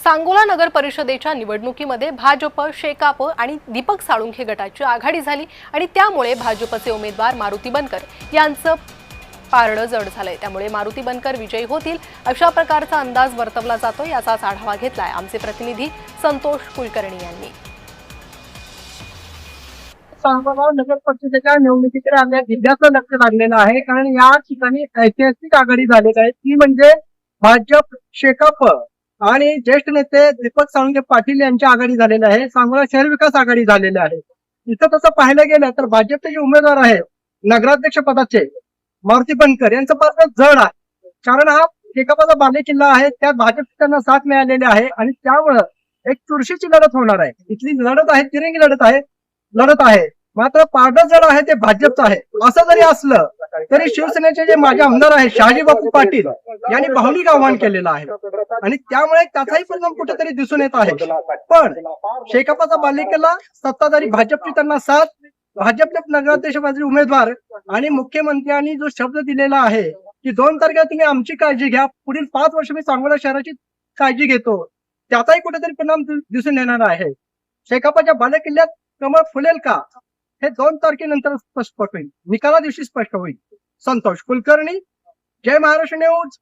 सांगोला नगर परिषदेच्या निवडणुकीमध्ये भाजप, शेकाप आणि दीपक साळुंखे गटाची आघाडी झाली आणि त्यामुळे भाजपचे उमेदवार मारुती बनकर यांचं पारडं जड झालंय। त्यामुळे मारुती बनकर विजयी होतील अशा प्रकारचा अंदाज वर्तवला जातो। याचाच आढावा घेतलाय आमचे प्रतिनिधी संतोष कुलकर्णी यांनी। सांगोला नगर परिषदेच्या निवडणुकीकडे आमच्या जिल्ह्याचं लक्ष लागलेलं आहे, कारण या ठिकाणी ऐतिहासिक आघाडी झालेली आहे, ती म्हणजे भाजप, शेकाप आणि ज्येष्ठ नेते दीपक साळुंखे पाटील यांची आघाडी झालेली आहे। सांगोला शहर विकास आघाडी झालेली आहे। इथं तसं पाहायला गेलं तर भाजपचे जे उमेदवार आहे नगराध्यक्ष पदाचे मारुती बनकर यांचं पात्र जड आहे, कारण हा शेकापाचा बालेकिल्ला आहे, त्यात भाजपची त्यांना साथ मिळालेली आहे आणि त्यामुळं एक चुरशीची लढत होणार आहे। इथली लढत आहे, तिरंगी लढत आहे, मात्र पारडं जड आहे ते भाजपचं आहे। असं जरी असलं तरी शिवसेनेचे जे माजी आमदार आहेत शहाजी बापू पाटील यांनी भावनिक आवाहन केलेलं आहे आणि त्यामुळे त्याचाही परिणाम कुठेतरी दिसून येत आहे। पण शेकापाचा बालेकिल्ला सत्ताधारी भाजपची त्यांना साथ, भाजपचे नगराध्यक्षपदाचे उमेदवार आणि मुख्यमंत्र्यांनी जो शब्द दिलेला आहे की 2 तारखेला तुम्ही आमची काळजी घ्या, पुढील 5 वर्ष मी सांगोला शहराची काळजी घेतो, त्याचाही कुठेतरी परिणाम दिसून येणार आहे। शेकापाच्या बालेकिल्ल्यात कमळ फुलेल का हे 2 तारखेनंतर स्पष्ट होईल, निकाला दिवशी स्पष्ट होईल। संतोष कुलकर्णी, जय महाराष्ट्र न्यूज,